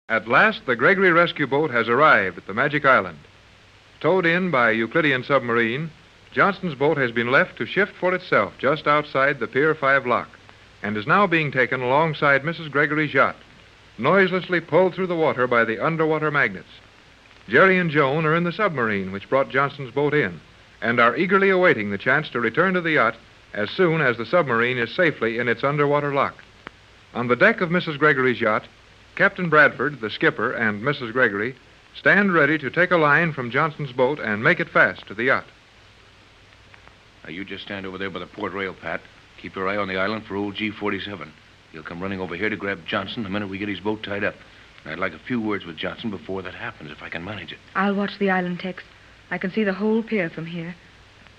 At last, the Gregory rescue boat has arrived at the Magic Island. Towed in by a Euclidean submarine, Johnson's boat has been left to shift for itself just outside the Pier 5 lock and is now being taken alongside Mrs. Gregory's yacht, noiselessly pulled through the water by the underwater magnets. Jerry and Joan are in the submarine which brought Johnson's boat in and are eagerly awaiting the chance to return to the yacht as soon as the submarine is safely in its underwater lock. On the deck of Mrs. Gregory's yacht, Captain Bradford, the skipper, and Mrs. Gregory stand ready to take a line from Johnson's boat and make it fast to the yacht. Now, you just stand over there by the port rail, Pat. Keep your eye on the island for old G-47. He'll come running over here to grab Johnson the minute we get his boat tied up. And I'd like a few words with Johnson before that happens, if I can manage it. I'll watch the island, Tex. I can see the whole pier from here.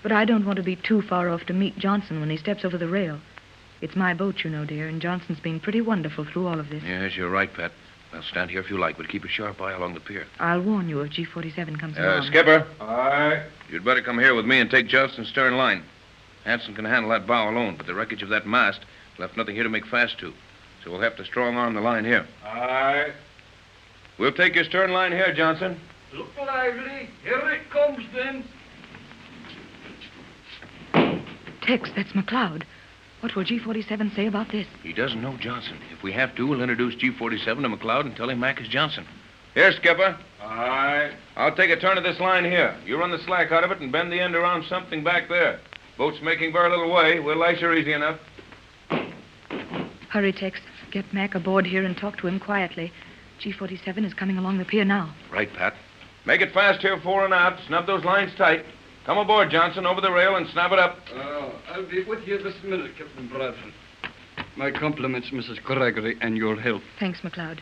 But I don't want to be too far off to meet Johnson when he steps over the rail. It's my boat, you know, dear, and Johnson's been pretty wonderful through all of this. Yes, you're right, Pat. I'll stand here if you like, but keep a sharp eye along the pier. I'll warn you if G-47 comes along. Skipper. Aye. You'd better come here with me and take Johnson's stern line. Hanson can handle that bow alone, but the wreckage of that mast left nothing here to make fast to. So we'll have to strong-arm the line here. Aye. We'll take your stern line here, Johnson. Look lively. Here it comes, then. Tex, that's McLeod. What will G-47 say about this? He doesn't know Johnson. If we have to, we'll introduce G-47 to McLeod and tell him Mac is Johnson. Here, Skipper. Aye. I'll take a turn of this line here. You run the slack out of it and bend the end around something back there. Boat's making very little way. We'll lash her easy enough. Hurry, Tex. Get Mac aboard here and talk to him quietly. G-47 is coming along the pier now. Right, Pat. Make it fast here, fore and out. Snub those lines tight. Come aboard, Johnson, over the rail and snap it up. I'll be with you this minute, Captain Bradford. My compliments, Mrs. Gregory, and your help. Thanks, McLeod.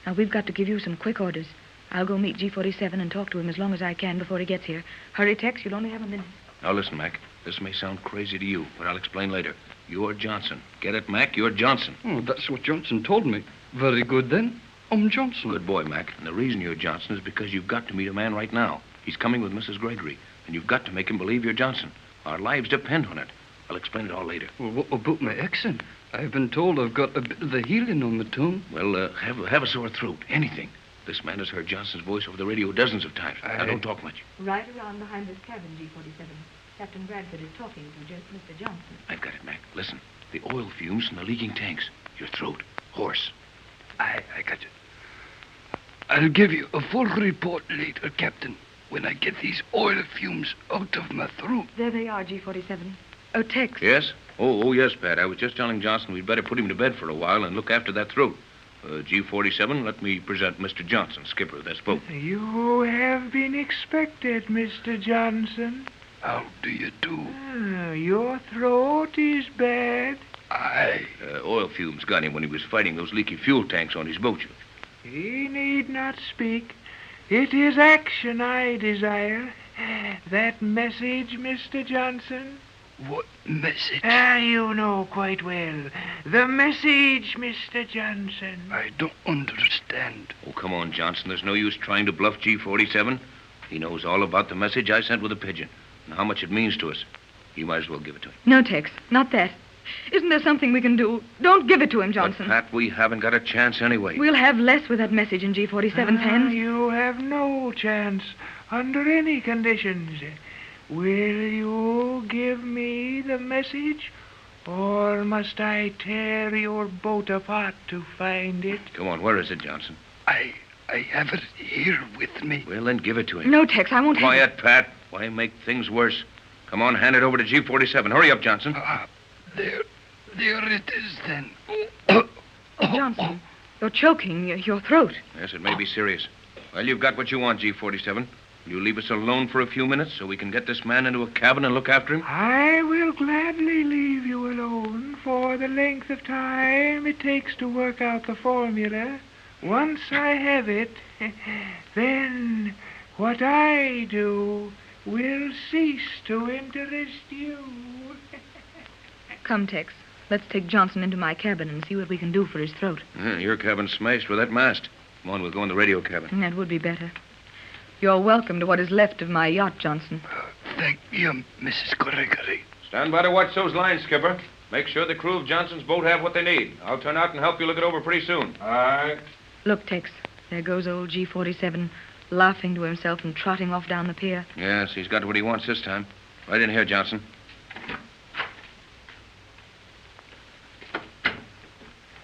Now, we've got to give you some quick orders. I'll go meet G-47 and talk to him as long as I can before he gets here. Hurry, Tex. You'll only have a minute. Now, listen, Mac. This may sound crazy to you, but I'll explain later. You're Johnson. Get it, Mac? You're Johnson. Oh, that's what Johnson told me. Very good, then. I'm Johnson. Good boy, Mac. And the reason you're Johnson is because you've got to meet a man right now. He's coming with Mrs. Gregory, and you've got to make him believe you're Johnson. Our lives depend on it. I'll explain it all later. Well, what about my accent? I've been told I've got a bit of the healing on my tongue. Well, have a sore throat. Anything. This man has heard Johnson's voice over the radio dozens of times. Now, don't talk much. Right around behind this cabin, G-47. Captain Bradford is talking to Mr. Johnson. I've got it, Mac. Listen. The oil fumes from the leaking tanks. Your throat. Hoarse. I got it. I'll give you a full report later, Captain, when I get these oil fumes out of my throat. There they are, G-47. Oh, Tex. Yes? Oh, yes, Pat. I was just telling Johnson we'd better put him to bed for a while and look after that throat. G-47, let me present Mr. Johnson, skipper of this boat. You have been expected, Mr. Johnson. How do you do? Your throat is bad. Aye. Oil fumes got him when he was fighting those leaky fuel tanks on his boat. He need not speak. It is action I desire. That message, Mr. Johnson? What message? You know quite well. The message, Mr. Johnson. I don't understand. Oh, come on, Johnson. There's no use trying to bluff G-47. He knows all about the message I sent with the pigeon and how much it means to us. You might as well give it to him. No, Tex. Not that. Isn't there something we can do? Don't give it to him, Johnson. But, Pat, we haven't got a chance anyway. We'll have less with that message in G-47's hands. You have no chance under any conditions. Will you give me the message, or must I tear your boat apart to find it? Come on, where is it, Johnson? I have it here with me. Well, then give it to him. No, Tex, I won't have it. Quiet, Pat. Why make things worse? Come on, hand it over to G-47. Hurry up, Johnson. There it is, then. Johnson, you're choking your throat. Yes, it may be serious. Well, you've got what you want, G-47. Will you leave us alone for a few minutes so we can get this man into a cabin and look after him? I will gladly leave you alone for the length of time it takes to work out the formula. Once I have it, then what I do will cease to interest you. Come, Tex. Let's take Johnson into my cabin and see what we can do for his throat. Your cabin's smashed with that mast. Come on, we'll go in the radio cabin. That would be better. You're welcome to what is left of my yacht, Johnson. Thank you, Mrs. Gregory. Stand by to watch those lines, Skipper. Make sure the crew of Johnson's boat have what they need. I'll turn out and help you look it over pretty soon. Aye. Look, Tex, There goes old G47, laughing to himself and trotting off down the pier. Yes, he's got what he wants this time. Right in here, Johnson.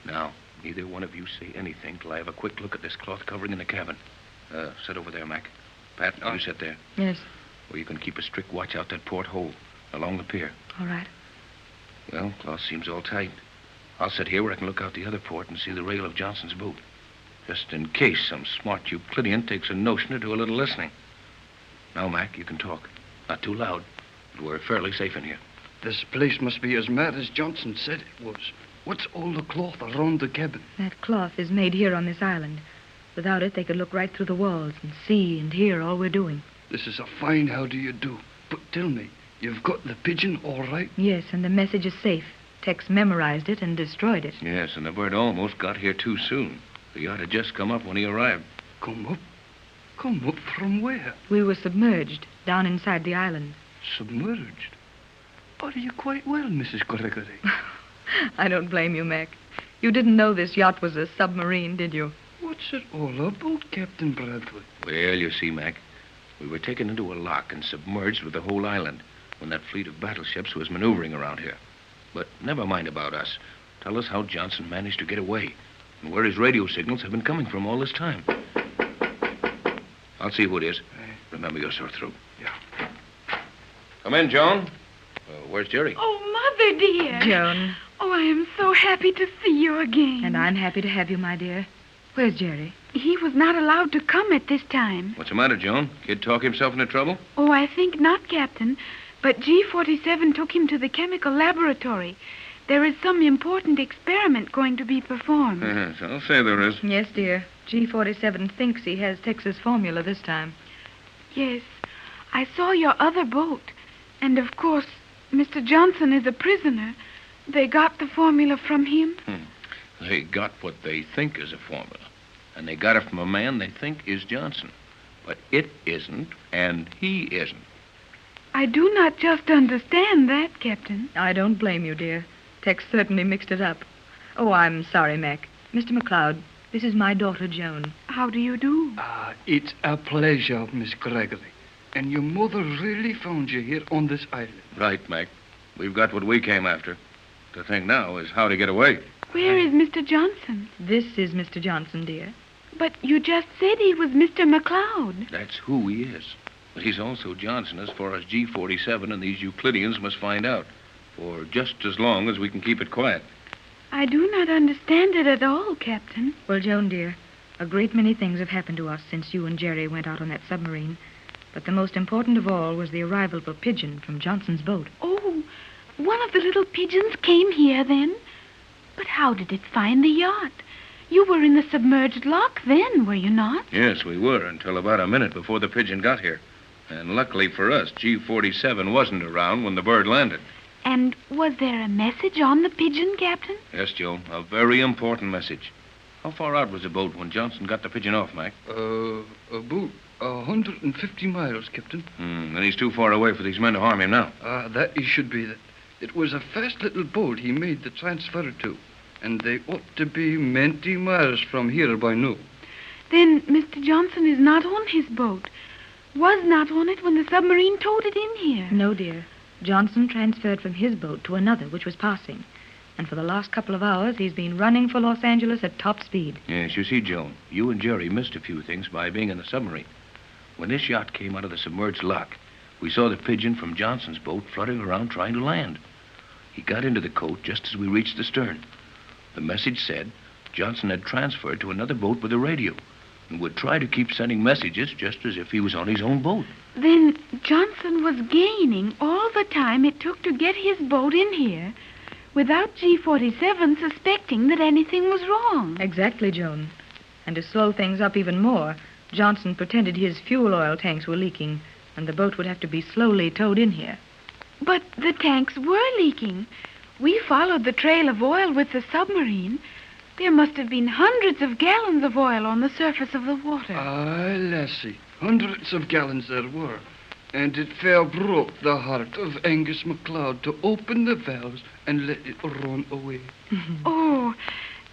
Now, neither one of you say anything till I have a quick look at this cloth covering in the cabin. Sit over there, Mac. Pat, you sit there. Yes. Well, you can keep a strict watch out that port hole along the pier. All right. Well, cloth seems all tight. I'll sit here where I can look out the other port and see the rail of Johnson's boat. Just in case some smart Euclidean takes a notion to do a little listening. Now, Mac, you can talk. Not too loud, but we're fairly safe in here. This place must be as mad as Johnson said it was. What's all the cloth around the cabin? That cloth is made here on this island. Without it, they could look right through the walls and see and hear all we're doing. This is a fine how do you do. But tell me, you've got the pigeon all right? Yes, and the message is safe. Tex memorized it and destroyed it. Yes, and the bird almost got here too soon. The yacht had just come up when he arrived. Come up? Come up from where? We were submerged down inside the island. Submerged? Are you quite well, Mrs. Gregory? I don't blame you, Mac. You didn't know this yacht was a submarine, did you? What's it all about, Captain Bradley? Well, you see, Mac, we were taken into a lock and submerged with the whole island when that fleet of battleships was maneuvering around here. But never mind about us. Tell us how Johnson managed to get away and where his radio signals have been coming from all this time. I'll see who it is. Remember your sore throat. Yeah. Come in, Joan. Where's Jerry? Oh, Mother, dear. Joan. Oh, I am so happy to see you again. And I'm happy to have you, my dear. Where's Jerry? He was not allowed to come at this time. What's the matter, Joan? Kid talk himself into trouble? Oh, I think not, Captain. But G47 took him to the chemical laboratory. There is some important experiment going to be performed. Yes, I'll say there is. Yes, dear. G47 thinks he has Texas formula this time. Yes, I saw your other boat. And, of course, Mr. Johnson is a prisoner. They got the formula from him. They got what they think is a formula. And they got it from a man they think is Johnson. But it isn't, and he isn't. I do not just understand that, Captain. I don't blame you, dear. Tex certainly mixed it up. Oh, I'm sorry, Mac. Mr. McLeod, this is my daughter, Joan. How do you do? It's a pleasure, Miss Gregory. And your mother really found you here on this island. Right, Mac. We've got what we came after. The thing now is how to get away. Where is Mr. Johnson? This is Mr. Johnson, dear. But you just said he was Mr. McLeod. That's who he is. But he's also Johnson as far as G47 and these Euclideans must find out. For just as long as we can keep it quiet. I do not understand it at all, Captain. Well, Joan, dear, a great many things have happened to us since you and Jerry went out on that submarine. But the most important of all was the arrival of a pigeon from Johnson's boat. Oh, one of the little pigeons came here then? But how did it find the yacht? You were in the submerged lock then, were you not? Yes, we were, until about a minute before the pigeon got here. And luckily for us, G47 wasn't around when the bird landed. And was there a message on the pigeon, Captain? Yes, Joan, a very important message. How far out was the boat when Johnson got the pigeon off, Mac? About 150 miles, Captain. Then he's too far away for these men to harm him now. That he should be. It was a fast little boat he made the transfer to. And they ought to be many miles from here by now. Then Mr. Johnson is not on his boat. Was not on it when the submarine towed it in here. No, dear. Johnson transferred from his boat to another, which was passing. And for the last couple of hours, he's been running for Los Angeles at top speed. Yes, you see, Joan, you and Jerry missed a few things by being in the submarine. When this yacht came out of the submerged lock, we saw the pigeon from Johnson's boat fluttering around trying to land. He got into the coat just as we reached the stern. The message said Johnson had transferred to another boat with a radio and would try to keep sending messages just as if he was on his own boat. Then Johnson was gaining all the time it took to get his boat in here without G47 suspecting that anything was wrong. Exactly, Joan. And to slow things up even more, Johnson pretended his fuel oil tanks were leaking and the boat would have to be slowly towed in here. But the tanks were leaking. We followed the trail of oil with the submarine. There must have been hundreds of gallons of oil on the surface of the water. Lassie, hundreds of gallons there were. And it fair broke the heart of Angus MacLeod to open the valves and let it run away. Oh,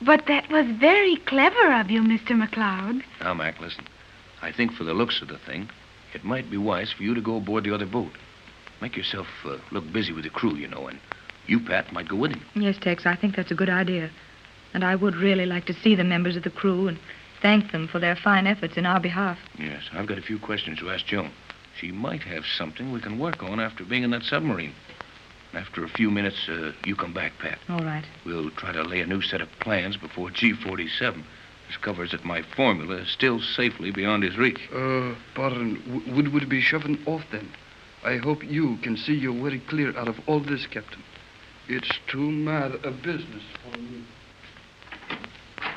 But that was very clever of you, Mr. McLeod. Now, Mac, listen. I think for the looks of the thing, it might be wise for you to go aboard the other boat. Make yourself look busy with the crew, you know, and you, Pat, might go with him. Yes, Tex, I think that's a good idea. And I would really like to see the members of the crew and thank them for their fine efforts in our behalf. Yes, I've got a few questions to ask Joan. She might have something we can work on after being in that submarine. After a few minutes, you come back, Pat. All right. We'll try to lay a new set of plans before G47 discovers that my formula is still safely beyond his reach. Pardon, would we be shoving off then? I hope you can see your way clear out of all this, Captain. It's too mad a business for me.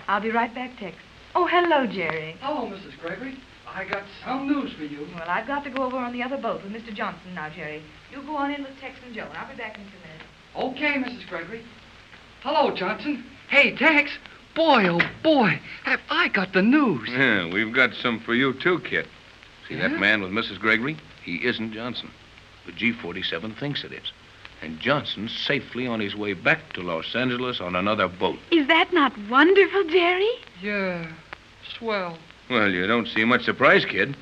I'll be right back, Tex. Oh, hello, Jerry. Hello, Mrs. Gregory. I got some news for you. Well, I've got to go over on the other boat with Mr. Johnson now, Jerry. You go on in with Tex and Joan. I'll be back in 2 minutes. Okay, Mrs. Gregory. Hello, Johnson. Hey, Tex. Boy, oh boy, have I got the news. Yeah, we've got some for you, too, kid. See Yeah? that man with Mrs. Gregory? He isn't Johnson. But G47 thinks it is. And Johnson's safely on his way back to Los Angeles on another boat. Is that not wonderful, Jerry? Yeah, swell. Well, you don't seem much surprised, kid.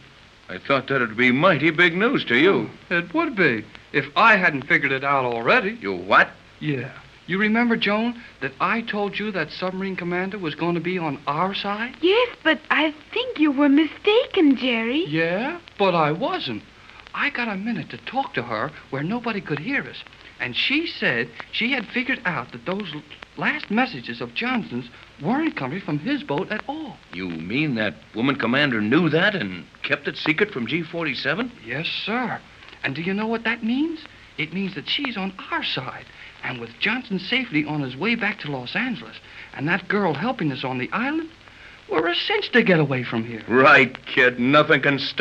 I thought that'd be mighty big news to you. It would be, if I hadn't figured it out already. You what? Yeah. You remember, Joan, that I told you that submarine commander was going to be on our side? Yes, but I think you were mistaken, Jerry. Yeah, but I wasn't. I got a minute to talk to her where nobody could hear us. And she said she had figured out that those last messages of Johnson's weren't coming from his boat at all. You mean that woman commander knew that and kept it secret from G47? Yes, sir. And do you know what that means? It means that she's on our side. And with Johnson safely on his way back to Los Angeles, and that girl helping us on the island, we're a cinch to get away from here. Right, kid. Nothing can stop